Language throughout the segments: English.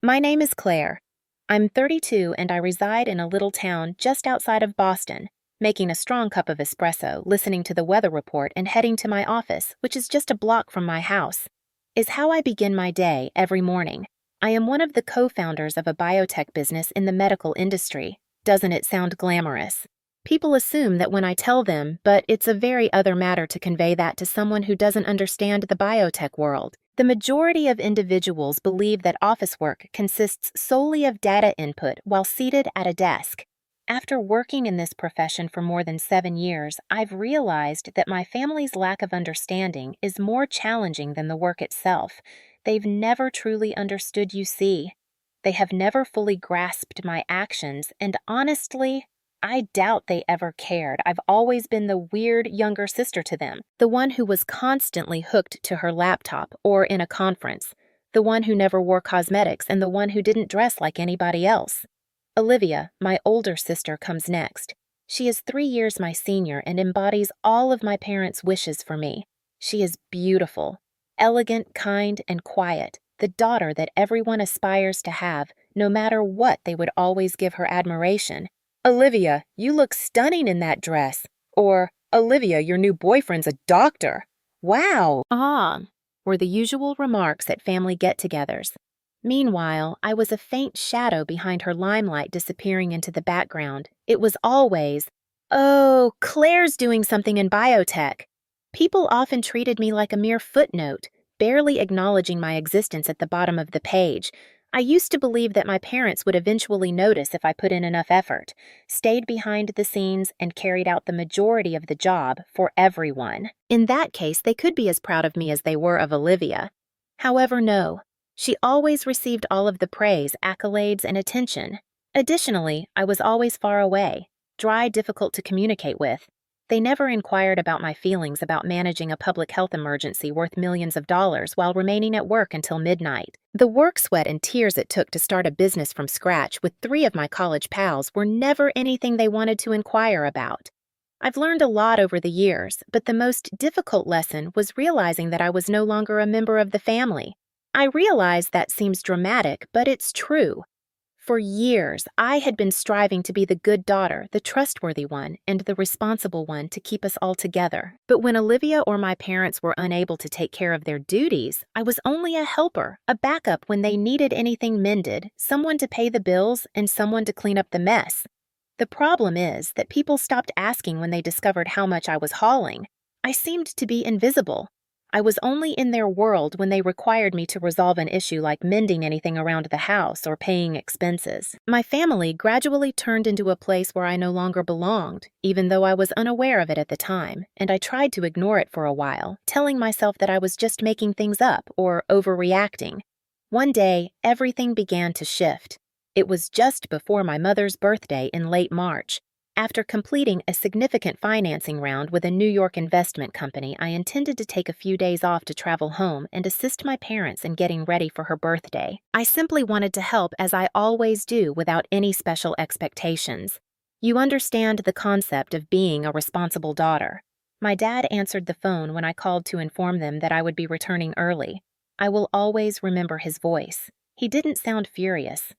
My name is Claire. I'm 32 and I reside in a little town just outside of Boston, making a strong cup of espresso, listening to the weather report, and heading to my office, which is just a block from my house, is how I begin my day every morning. I am one of the co-founders of a biotech business in the medical industry. Doesn't it sound glamorous? People assume that when I tell them, but it's a very other matter to convey that to someone who doesn't understand the biotech world. The majority of individuals believe that office work consists solely of data input while seated at a desk. After working in this profession for more than 7 years, I've realized that my family's lack of understanding is more challenging than the work itself. They've never truly understood UC. They have never fully grasped my actions, and honestly, I doubt they ever cared. I've always been the weird younger sister to them, the one who was constantly hooked to her laptop or in a conference, the one who never wore cosmetics, and the one who didn't dress like anybody else. Olivia, my older sister, comes next. She is 3 years my senior and embodies all of my parents' wishes for me. She is beautiful, elegant, kind, and quiet, the daughter that everyone aspires to have. No matter what, they would always give her admiration. "Olivia, you look stunning in that dress." Or, "Olivia, your new boyfriend's a doctor." "Wow!" Were the usual remarks at family get-togethers. Meanwhile, I was a faint shadow behind her limelight disappearing into the background. It was always, "Oh, Claire's doing something in biotech." People often treated me like a mere footnote, barely acknowledging my existence at the bottom of the page. I used to believe that my parents would eventually notice if I put in enough effort, stayed behind the scenes, and carried out the majority of the job for everyone. In that case, they could be as proud of me as they were of Olivia. However, no. She always received all of the praise, accolades, and attention. Additionally, I was always far away, dry, difficult to communicate with. They never inquired about my feelings about managing a public health emergency worth millions of dollars while remaining at work until midnight. The work sweat and tears it took to start a business from scratch with 3 of my college pals were never anything they wanted to inquire about. I've learned a lot over the years, but the most difficult lesson was realizing that I was no longer a member of the family. I realize that seems dramatic, but it's true. For years, I had been striving to be the good daughter, the trustworthy one, and the responsible one to keep us all together. But when Olivia or my parents were unable to take care of their duties, I was only a helper, a backup when they needed anything mended, someone to pay the bills, and someone to clean up the mess. The problem is that people stopped asking when they discovered how much I was hauling. I seemed to be invisible. I was only in their world when they required me to resolve an issue like mending anything around the house or paying expenses. My family gradually turned into a place where I no longer belonged, even though I was unaware of it at the time, and I tried to ignore it for a while, telling myself that I was just making things up or overreacting. One day, everything began to shift. It was just before my mother's birthday in late March. After completing a significant financing round with a New York investment company, I intended to take a few days off to travel home and assist my parents in getting ready for her birthday. I simply wanted to help, as I always do, without any special expectations. You understand the concept of being a responsible daughter. My dad answered the phone when I called to inform them that I would be returning early. I will always remember his voice. He didn't sound furious,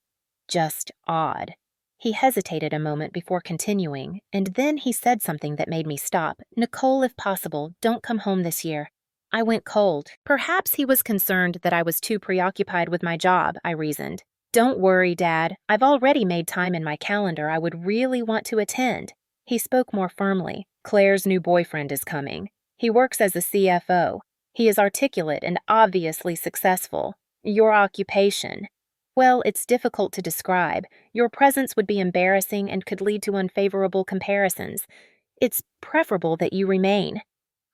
just odd. He hesitated a moment before continuing, and then he said something that made me stop. "Nicole, if possible, don't come home this year." I went cold. Perhaps he was concerned that I was too preoccupied with my job, I reasoned. "Don't worry, Dad. I've already made time in my calendar I would really want to attend." He spoke more firmly. "Claire's new boyfriend is coming. He works as a CFO. He is articulate and obviously successful. Your occupation. Well, it's difficult to describe. Your presence would be embarrassing and could lead to unfavorable comparisons. It's preferable that you remain."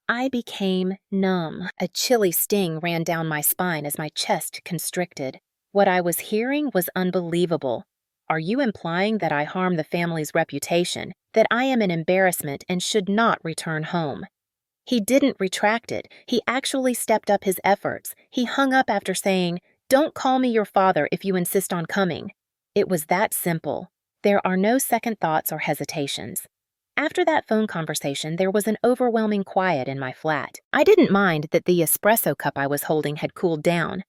I became numb. A chilly sting ran down my spine as my chest constricted. What I was hearing was unbelievable. "Are you implying that I harm the family's reputation, that I am an embarrassment and should not return home?" He didn't retract it. He actually stepped up his efforts. He hung up after saying, "Don't call me your father if you insist on coming." It was that simple. There are no second thoughts or hesitations. After that phone conversation, there was an overwhelming quiet in my flat. I didn't mind that the espresso cup I was holding had cooled down.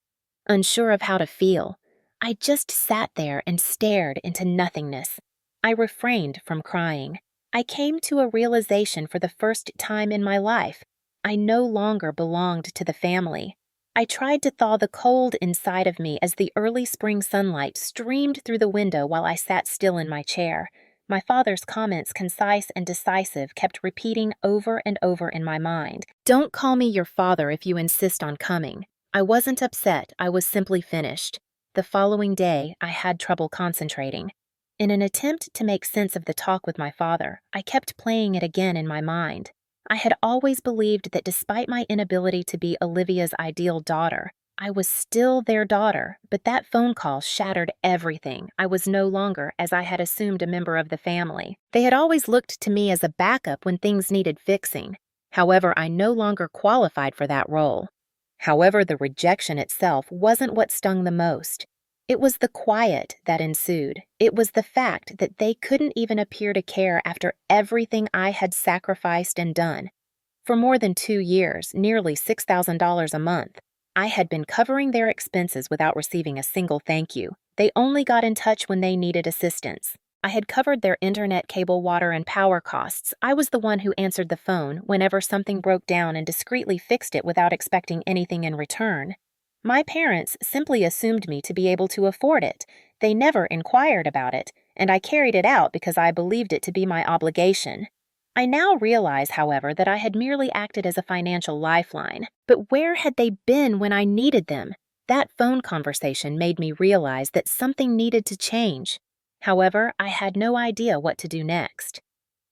Unsure of how to feel, I just sat there and stared into nothingness. I refrained from crying. I came to a realization for the first time in my life. I no longer belonged to the family. I tried to thaw the cold inside of me as the early spring sunlight streamed through the window while I sat still in my chair. My father's comments, concise and decisive, kept repeating over and over in my mind. "Don't call me your father if you insist on coming." I wasn't upset, I was simply finished. The following day, I had trouble concentrating. In an attempt to make sense of the talk with my father, I kept playing it again in my mind. I had always believed that despite my inability to be Olivia's ideal daughter, I was still their daughter, but that phone call shattered everything. I was no longer, as I had assumed, a member of the family. They had always looked to me as a backup when things needed fixing. However, I no longer qualified for that role. However, the rejection itself wasn't what stung the most. It was the quiet that ensued. It was the fact that they couldn't even appear to care after everything I had sacrificed and done. For more than 2 years, nearly $6,000 a month, I had been covering their expenses without receiving a single thank you. They only got in touch when they needed assistance. I had covered their internet, cable, water, and power costs. I was the one who answered the phone whenever something broke down and discreetly fixed it without expecting anything in return. My parents simply assumed me to be able to afford it. They never inquired about it, and I carried it out because I believed it to be my obligation. I now realize, however, that I had merely acted as a financial lifeline. But where had they been when I needed them? That phone conversation made me realize that something needed to change. However, I had no idea what to do next.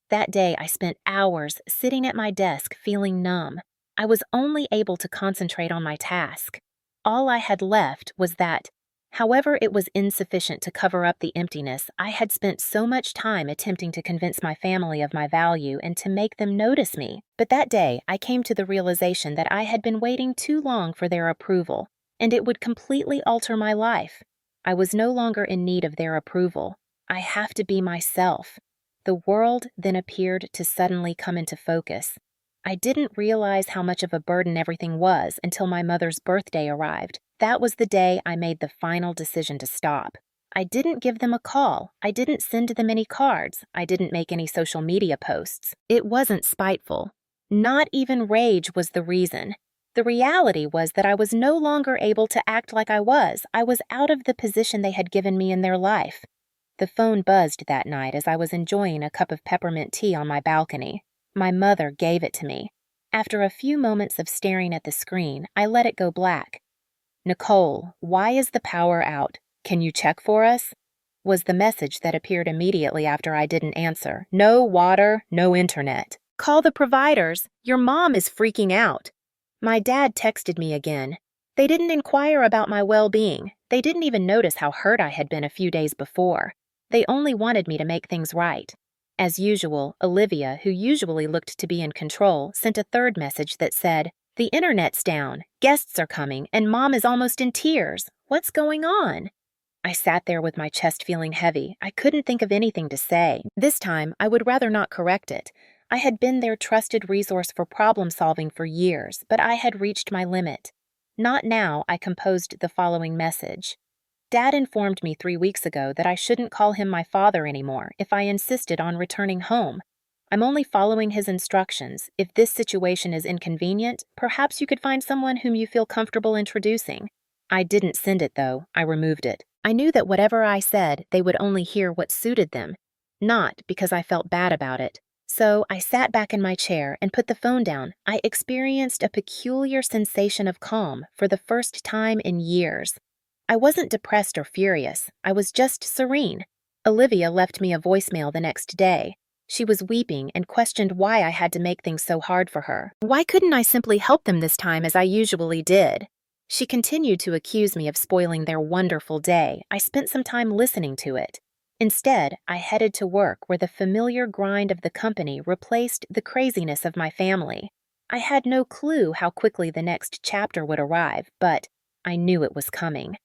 That day, I spent hours sitting at my desk feeling numb. I was only able to concentrate on my task. All I had left was that, however it was insufficient to cover up the emptiness, I had spent so much time attempting to convince my family of my value and to make them notice me. But that day, I came to the realization that I had been waiting too long for their approval, and it would completely alter my life. I was no longer in need of their approval. I have to be myself. The world then appeared to suddenly come into focus. I didn't realize how much of a burden everything was until my mother's birthday arrived. That was the day I made the final decision to stop. I didn't give them a call. I didn't send them any cards. I didn't make any social media posts. It wasn't spiteful. Not even rage was the reason. The reality was that I was no longer able to act like I was. I was out of the position they had given me in their life. The phone buzzed that night as I was enjoying a cup of peppermint tea on my balcony. My mother gave it to me. After a few moments of staring at the screen, I let it go black. "Nicole, why is the power out? Can you check for us?" was the message that appeared immediately after I didn't answer. "No water, no internet. Call the providers. Your mom is freaking out." My dad texted me again. They didn't inquire about my well-being. They didn't even notice how hurt I had been a few days before. They only wanted me to make things right. As usual, Olivia, who usually looked to be in control, sent a third message that said, "The internet's down, guests are coming, and Mom is almost in tears. What's going on?" I sat there with my chest feeling heavy. I couldn't think of anything to say. This time, I would rather not correct it. I had been their trusted resource for problem solving for years, but I had reached my limit. Not now, I composed the following message. Dad informed me 3 weeks ago that I shouldn't call him my father anymore if I insisted on returning home. I'm only following his instructions. If this situation is inconvenient, perhaps you could find someone whom you feel comfortable introducing. I didn't send it, though. I removed it. I knew that whatever I said, they would only hear what suited them, not because I felt bad about it. So I sat back in my chair and put the phone down. I experienced a peculiar sensation of calm for the first time in years. I wasn't depressed or furious. I was just serene. Olivia left me a voicemail the next day. She was weeping and questioned why I had to make things so hard for her. Why couldn't I simply help them this time as I usually did? She continued to accuse me of spoiling their wonderful day. I spent some time listening to it. Instead, I headed to work where the familiar grind of the company replaced the craziness of my family. I had no clue how quickly the next chapter would arrive, but I knew it was coming.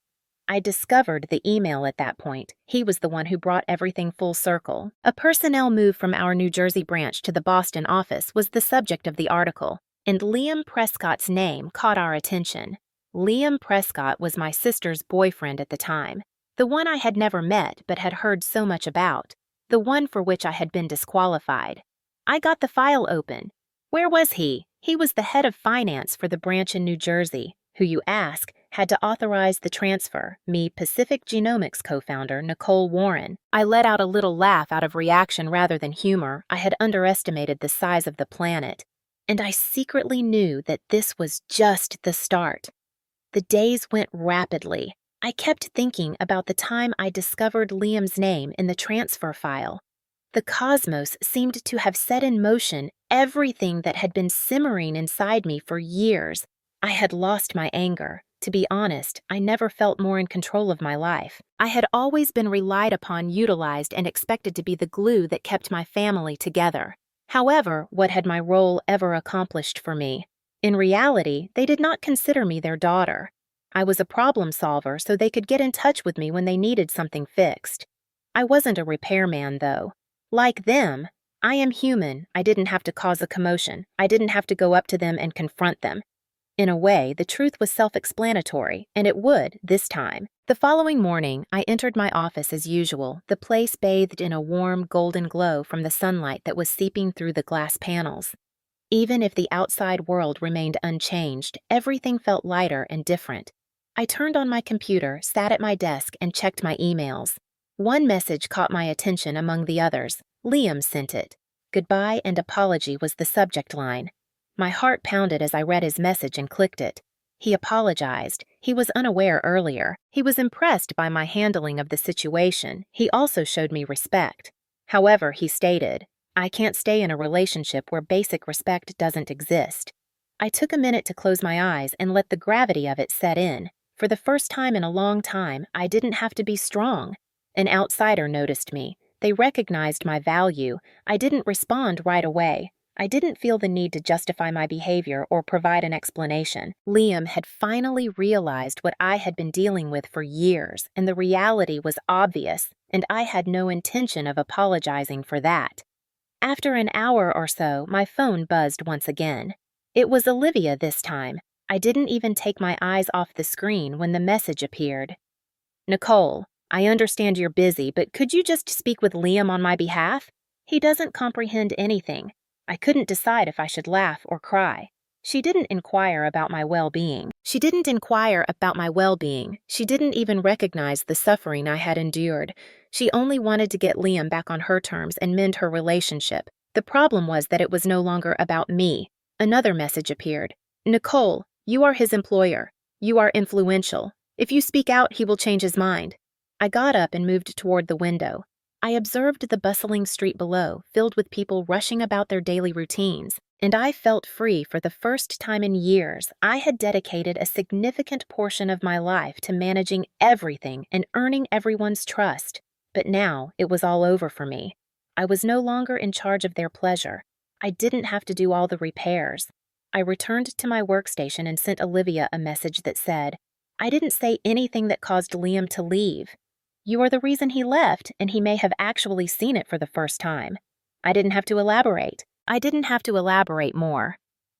I discovered the email at that point. He was the one who brought everything full circle. A personnel move from our New Jersey branch to the Boston office was the subject of the article, and Liam Prescott's name caught our attention. Liam Prescott was my sister's boyfriend at the time. The one I had never met but had heard so much about. The one for which I had been disqualified. I got the file open. Where was he? He was the head of finance for the branch in New Jersey, who you ask had to authorize the transfer, me Pacific Genomics co-founder Nicole Warren. I let out a little laugh out of reaction rather than humor. I had underestimated the size of the planet. And I secretly knew that this was just the start. The days went rapidly. I kept thinking about the time I discovered Liam's name in the transfer file. The cosmos seemed to have set in motion everything that had been simmering inside me for years. I had lost my anger. To be honest, I never felt more in control of my life. I had always been relied upon, utilized, and expected to be the glue that kept my family together. However, what had my role ever accomplished for me? In reality, they did not consider me their daughter. I was a problem solver, so they could get in touch with me when they needed something fixed. I wasn't a repairman, though. Like them, I am human. I didn't have to cause a commotion. I didn't have to go up to them and confront them. In a way, the truth was self-explanatory, and it would, this time. The following morning, I entered my office as usual, the place bathed in a warm, golden glow from the sunlight that was seeping through the glass panels. Even if the outside world remained unchanged, everything felt lighter and different. I turned on my computer, sat at my desk, and checked my emails. One message caught my attention among the others. Liam sent it. Goodbye and apology was the subject line. My heart pounded as I read his message and clicked it. He apologized. He was unaware earlier. He was impressed by my handling of the situation. He also showed me respect. However, he stated, I can't stay in a relationship where basic respect doesn't exist. I took a minute to close my eyes and let the gravity of it set in. For the first time in a long time, I didn't have to be strong. An outsider noticed me. They recognized my value. I didn't respond right away. I didn't feel the need to justify my behavior or provide an explanation. Liam had finally realized what I had been dealing with for years, and the reality was obvious, and I had no intention of apologizing for that. After an hour or so, my phone buzzed once again. It was Olivia this time. I didn't even take my eyes off the screen when the message appeared. Nicole, I understand you're busy, but could you just speak with Liam on my behalf? He doesn't comprehend anything. I couldn't decide if I should laugh or cry. She didn't inquire about my well-being. She didn't even recognize the suffering I had endured. She only wanted to get Liam back on her terms and mend her relationship. The problem was that it was no longer about me. Another message appeared. Nicole, you are his employer. You are influential. If you speak out, he will change his mind. I got up and moved toward the window. I observed the bustling street below, filled with people rushing about their daily routines, and I felt free for the first time in years. I had dedicated a significant portion of my life to managing everything and earning everyone's trust. But now it was all over for me. I was no longer in charge of their pleasure. I didn't have to do all the repairs. I returned to my workstation and sent Olivia a message that said, I didn't say anything that caused Liam to leave. You are the reason he left, and he may have actually seen it for the first time. I didn't have to elaborate. More.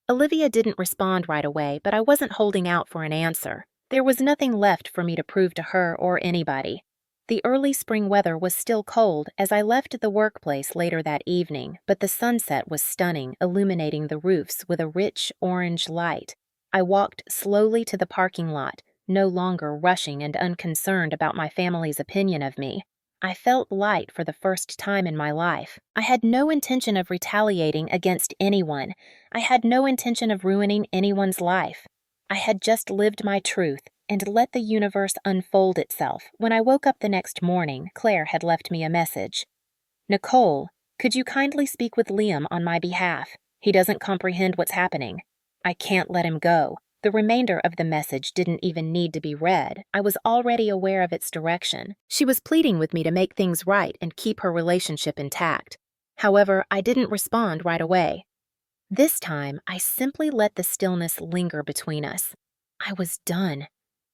Olivia didn't respond right away, but I wasn't holding out for an answer. There was nothing left for me to prove to her or anybody. The early spring weather was still cold as I left the workplace later that evening, but the sunset was stunning, illuminating the roofs with a rich orange light. I walked slowly to the parking lot, no longer rushing and unconcerned about my family's opinion of me. I felt light for the first time in my life. I had no intention of retaliating against anyone. I had no intention of ruining anyone's life. I had just lived my truth and let the universe unfold itself. When I woke up the next morning, Claire had left me a message. Nicole, could you kindly speak with Liam on my behalf? He doesn't comprehend what's happening. I can't let him go. The remainder of the message didn't even need to be read. I was already aware of its direction. She was pleading with me to make things right and keep her relationship intact. However, I didn't respond right away. This time, I simply let the stillness linger between us. I was done.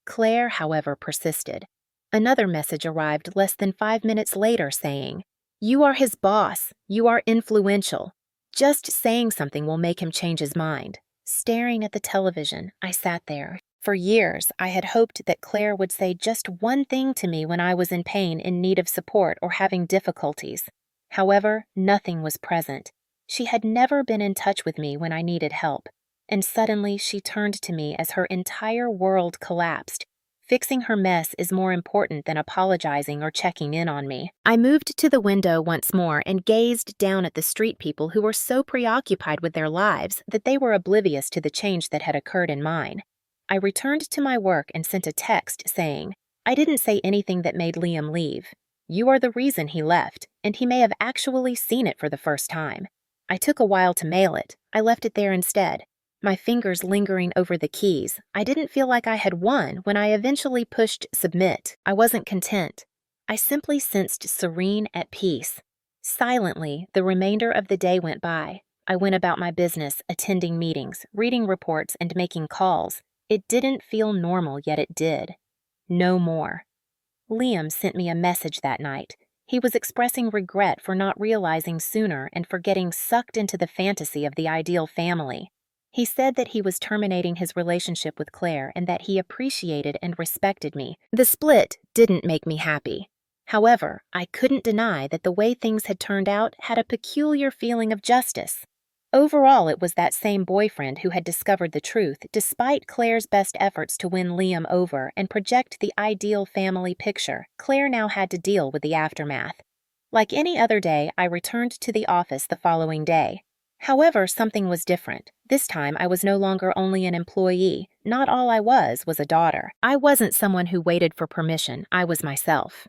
Claire, however, persisted. Another message arrived less than 5 minutes later saying, You are his boss. You are influential. Just saying something will make him change his mind. Staring at the television, I sat there, For years, I had hoped that Claire would say just one thing to me when I was in pain, in need of support, or having difficulties. However, nothing was present. She had never been in touch with me when I needed help, and suddenly she turned to me as her entire world collapsed. Fixing her mess is more important than apologizing or checking in on me. I moved to the window once more and gazed down at the street people who were so preoccupied with their lives that they were oblivious to the change that had occurred in mine. I returned to my work and sent a text saying, "I didn't say anything that made Liam leave. You are the reason he left, and he may have actually seen it for the first time. I took a while to mail it. I left it there instead. My fingers lingering over the keys. I didn't feel like I had won when I eventually pushed submit. I wasn't content. I simply sensed serene at peace. Silently, the remainder of the day went by. I went about my business, attending meetings, reading reports, and making calls. It didn't feel normal, yet it did. No more. Liam sent me a message that night. He was expressing regret for not realizing sooner and for getting sucked into the fantasy of the ideal family. He said that he was terminating his relationship with Claire and that he appreciated and respected me. The split didn't make me happy. However, I couldn't deny that the way things had turned out had a peculiar feeling of justice. Overall, it was that same boyfriend who had discovered the truth, despite Claire's best efforts to win Liam over and project the ideal family picture. Claire now had to deal with the aftermath. Like any other day, I returned to the office the following day. However, something was different. This time, I was no longer only an employee. Not all I was a daughter. I wasn't someone who waited for permission. I was myself.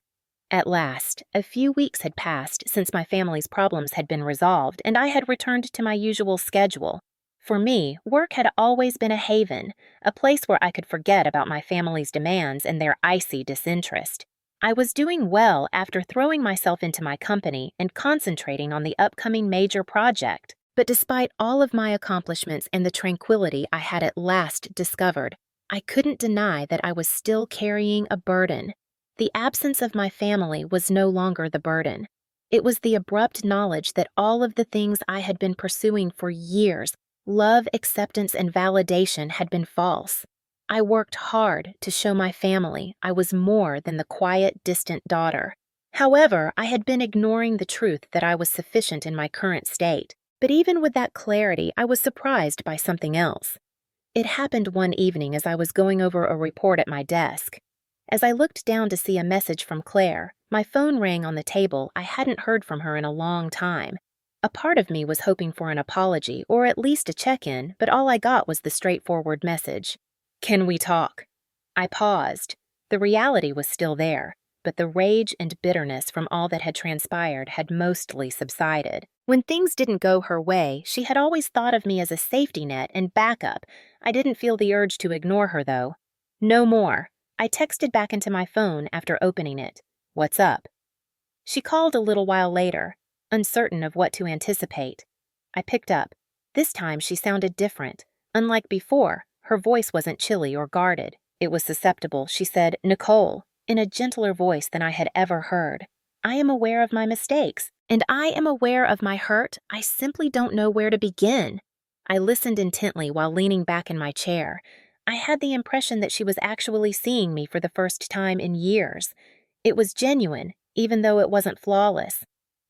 At last, a few weeks had passed since my family's problems had been resolved, and I had returned to my usual schedule. For me, work had always been a haven, a place where I could forget about my family's demands and their icy disinterest. I was doing well after throwing myself into my company and concentrating on the upcoming major project. But despite all of my accomplishments and the tranquility I had at last discovered, I couldn't deny that I was still carrying a burden. The absence of my family was no longer the burden. It was the abrupt knowledge that all of the things I had been pursuing for years, love, acceptance, and validation, had been false. I worked hard to show my family I was more than the quiet, distant daughter. However, I had been ignoring the truth that I was sufficient in my current state. But even with that clarity, I was surprised by something else. It happened one evening as I was going over a report at my desk. As I looked down to see a message from Claire, my phone rang on the table. I hadn't heard from her in a long time. A part of me was hoping for an apology or at least a check-in, but all I got was the straightforward message. "Can we talk?" I paused. The reality was still there, but the rage and bitterness from all that had transpired had mostly subsided. When things didn't go her way, she had always thought of me as a safety net and backup. I didn't feel the urge to ignore her, though. No more. I texted back into my phone after opening it. "What's up?" She called a little while later, uncertain of what to anticipate. I picked up. This time she sounded different. Unlike before, her voice wasn't chilly or guarded. It was susceptible. She said, "Nicole," in a gentler voice than I had ever heard. "I am aware of my mistakes, and I am aware of my hurt. I simply don't know where to begin." I listened intently while leaning back in my chair. I had the impression that she was actually seeing me for the first time in years. It was genuine, even though it wasn't flawless.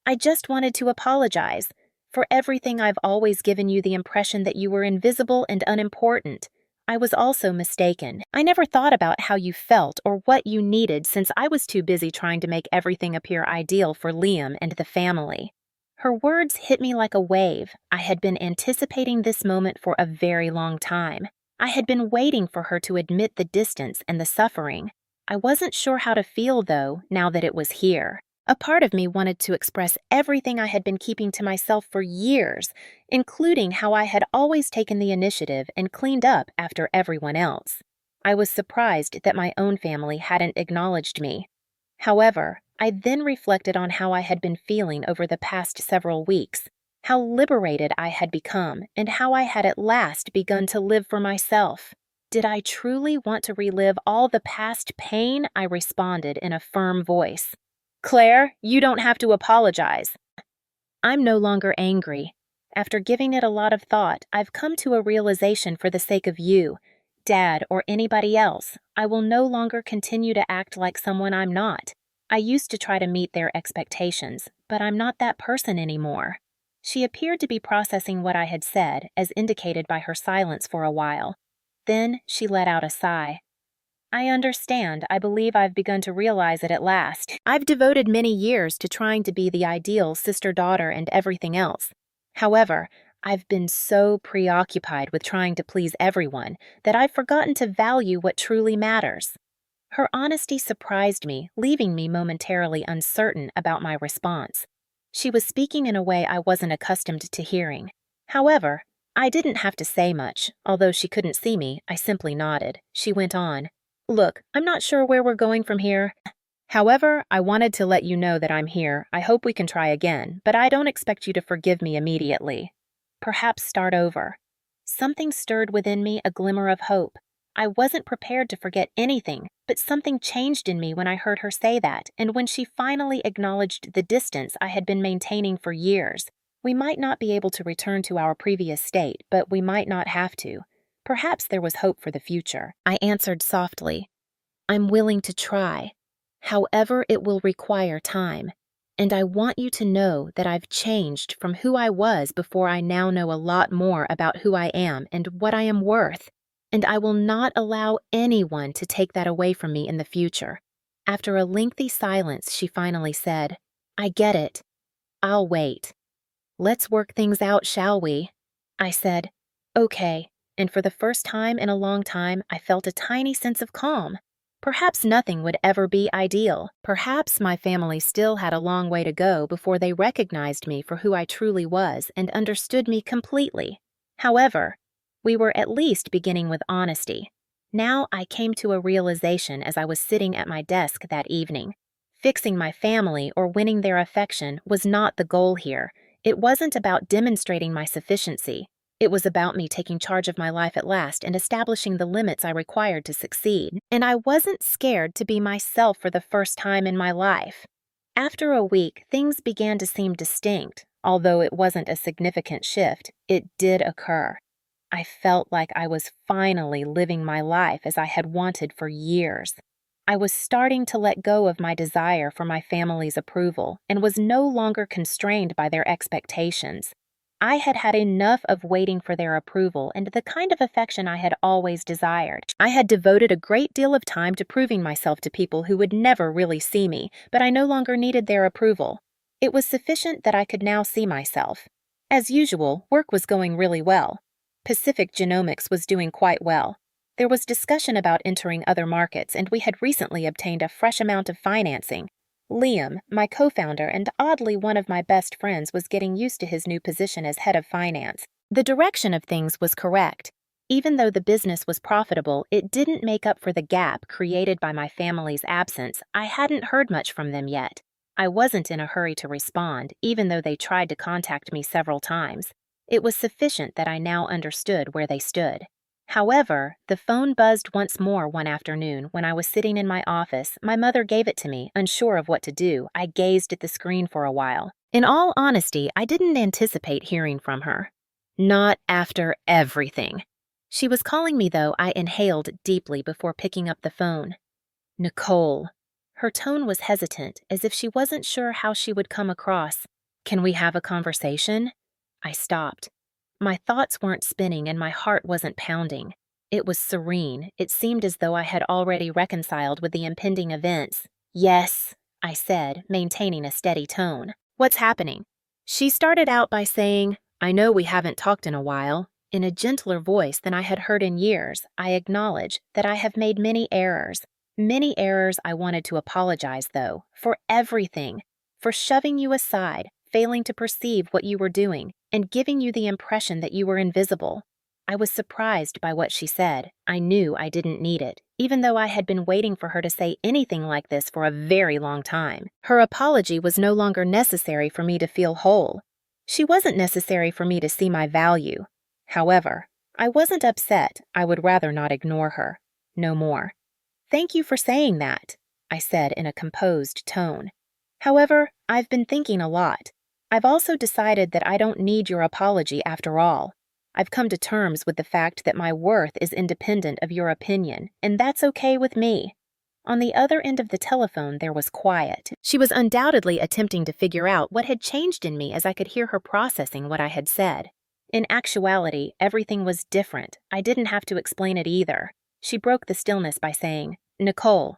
"I just wanted to apologize. For everything I've always given you the impression that you were invisible and unimportant. I was also mistaken. I never thought about how you felt or what you needed since I was too busy trying to make everything appear ideal for Liam and the family." Her words hit me like a wave. I had been anticipating this moment for a very long time. I had been waiting for her to admit the distance and the suffering. I wasn't sure how to feel, though, now that it was here. A part of me wanted to express everything I had been keeping to myself for years, including how I had always taken the initiative and cleaned up after everyone else. I was surprised that my own family hadn't acknowledged me. However, I then reflected on how I had been feeling over the past several weeks, how liberated I had become, and how I had at last begun to live for myself. Did I truly want to relive all the past pain? I responded in a firm voice. "Claire, you don't have to apologize." I'm no longer angry. After giving it a lot of thought, I've come to a realization for the sake of you. Dad, or anybody else. I will no longer continue to act like someone I'm not. I used to try to meet their expectations, but I'm not that person anymore. She appeared to be processing what I had said, as indicated by her silence for a while. Then she let out a sigh. I understand. I believe I've begun to realize it at last. I've devoted many years to trying to be the ideal sister-daughter and everything else. However, I've been so preoccupied with trying to please everyone that I've forgotten to value what truly matters. Her honesty surprised me, leaving me momentarily uncertain about my response. She was speaking in a way I wasn't accustomed to hearing. However, I didn't have to say much. Although she couldn't see me, I simply nodded. She went on. Look, I'm not sure where we're going from here. However, I wanted to let you know that I'm here. I hope we can try again, but I don't expect you to forgive me immediately. Perhaps start over. Something stirred within me, a glimmer of hope. I wasn't prepared to forget anything, but something changed in me when I heard her say that, and when she finally acknowledged the distance I had been maintaining for years. We might not be able to return to our previous state, but we might not have to. Perhaps there was hope for the future. I answered softly. I'm willing to try. However, it will require time. And I want you to know that I've changed from who I was before I now know a lot more about who I am and what I am worth. And I will not allow anyone to take that away from me in the future. After a lengthy silence, she finally said, I get it. I'll wait. Let's work things out, shall we? I said, okay. And for the first time in a long time, I felt a tiny sense of calm. Perhaps nothing would ever be ideal. Perhaps my family still had a long way to go before they recognized me for who I truly was and understood me completely. However, we were at least beginning with honesty. Now I came to a realization as I was sitting at my desk that evening. Fixing my family or winning their affection was not the goal here. It wasn't about demonstrating my sufficiency. It was about me taking charge of my life at last and establishing the limits I required to succeed. And I wasn't scared to be myself for the first time in my life. After a week, things began to seem distinct. Although it wasn't a significant shift, it did occur. I felt like I was finally living my life as I had wanted for years. I was starting to let go of my desire for my family's approval and was no longer constrained by their expectations. I had had enough of waiting for their approval and the kind of affection I had always desired. I had devoted a great deal of time to proving myself to people who would never really see me, but I no longer needed their approval. It was sufficient that I could now see myself. As usual, work was going really well. Pacific Genomics was doing quite well. There was discussion about entering other markets, and we had recently obtained a fresh amount of financing. Liam, my co-founder and oddly one of my best friends, was getting used to his new position as head of finance. The direction of things was correct. Even though the business was profitable, it didn't make up for the gap created by my family's absence. I hadn't heard much from them yet. I wasn't in a hurry to respond, even though they tried to contact me several times. It was sufficient that I now understood where they stood. However, the phone buzzed once more one afternoon when I was sitting in my office. My mother gave it to me, unsure of what to do. I gazed at the screen for a while. In all honesty, I didn't anticipate hearing from her. Not after everything. She was calling me, though. I inhaled deeply before picking up the phone. Nicole. Her tone was hesitant, as if she wasn't sure how she would come across. Can we have a conversation? I stopped. My thoughts weren't spinning and my heart wasn't pounding. It was serene. It seemed as though I had already reconciled with the impending events. Yes, I said, maintaining a steady tone. What's happening? She started out by saying, I know we haven't talked in a while. In a gentler voice than I had heard in years, I acknowledge that I have made many errors. Many errors I wanted to apologize, though, for everything. For shoving you aside, failing to perceive what you were doing, and giving you the impression that you were invisible. I was surprised by what she said. I knew I didn't need it, even though I had been waiting for her to say anything like this for a very long time. Her apology was no longer necessary for me to feel whole. She wasn't necessary for me to see my value. However, I wasn't upset. I would rather not ignore her. No more. Thank you for saying that, I said in a composed tone. However, I've been thinking a lot. I've also decided that I don't need your apology after all. I've come to terms with the fact that my worth is independent of your opinion, and that's okay with me." On the other end of the telephone, there was quiet. She was undoubtedly attempting to figure out what had changed in me as I could hear her processing what I had said. In actuality, everything was different. I didn't have to explain it either. She broke the stillness by saying, "Nicole,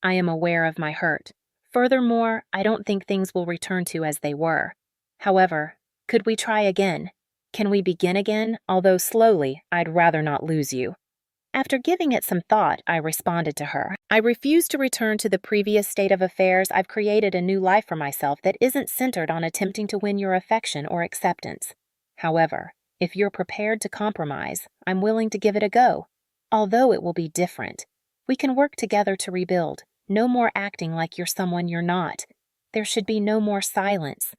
I am aware of my hurt. Furthermore, I don't think things will return to as they were. However, could we try again? Can we begin again? Although slowly, I'd rather not lose you." After giving it some thought, I responded to her. "I refuse to return to the previous state of affairs. I've created a new life for myself that isn't centered on attempting to win your affection or acceptance. However, if you're prepared to compromise, I'm willing to give it a go. Although it will be different. We can work together to rebuild. No more acting like you're someone you're not. There should be no more silence."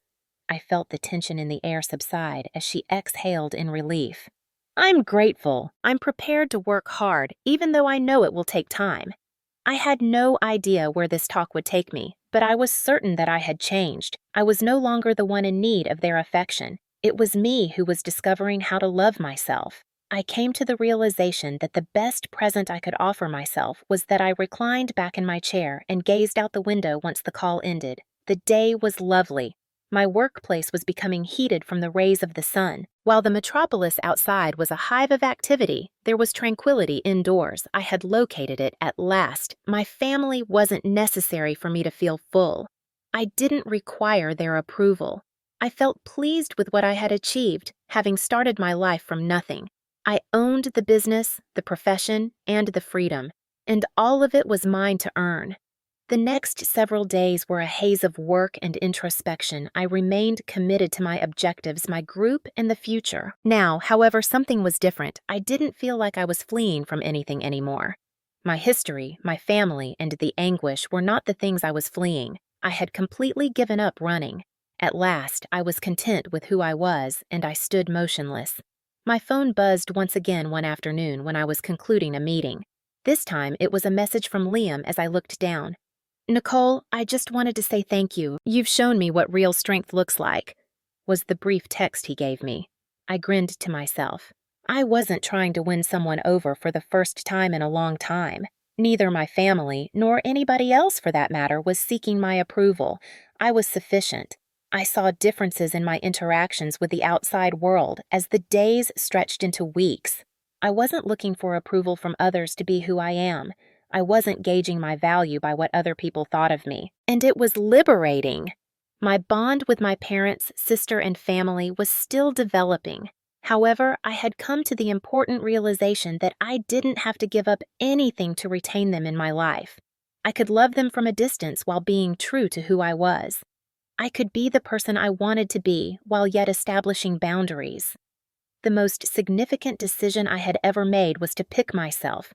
I felt the tension in the air subside as she exhaled in relief. "I'm grateful. I'm prepared to work hard, even though I know it will take time." I had no idea where this talk would take me, but I was certain that I had changed. I was no longer the one in need of their affection. It was me who was discovering how to love myself. I came to the realization that the best present I could offer myself was that I reclined back in my chair and gazed out the window once the call ended. The day was lovely. My workplace was becoming heated from the rays of the sun. While the metropolis outside was a hive of activity, there was tranquility indoors. I had located it at last. My family wasn't necessary for me to feel full. I didn't require their approval. I felt pleased with what I had achieved, having started my life from nothing. I owned the business, the profession, and the freedom, and all of it was mine to earn. The next several days were a haze of work and introspection. I remained committed to my objectives, my group, and the future. Now, however, something was different. I didn't feel like I was fleeing from anything anymore. My history, my family, and the anguish were not the things I was fleeing. I had completely given up running. At last, I was content with who I was, and I stood motionless. My phone buzzed once again one afternoon when I was concluding a meeting. This time, it was a message from Liam as I looked down. "Nicole, I just wanted to say thank you. You've shown me what real strength looks like," was the brief text he gave me. I grinned to myself. I wasn't trying to win someone over for the first time in a long time. Neither my family, nor anybody else for that matter, was seeking my approval. I was sufficient. I saw differences in my interactions with the outside world as the days stretched into weeks. I wasn't looking for approval from others to be who I am. I wasn't gauging my value by what other people thought of me. And it was liberating. My bond with my parents, sister, and family was still developing. However, I had come to the important realization that I didn't have to give up anything to retain them in my life. I could love them from a distance while being true to who I was. I could be the person I wanted to be while yet establishing boundaries. The most significant decision I had ever made was to pick myself.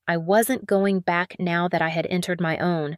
I wasn't going back now that I had entered my own.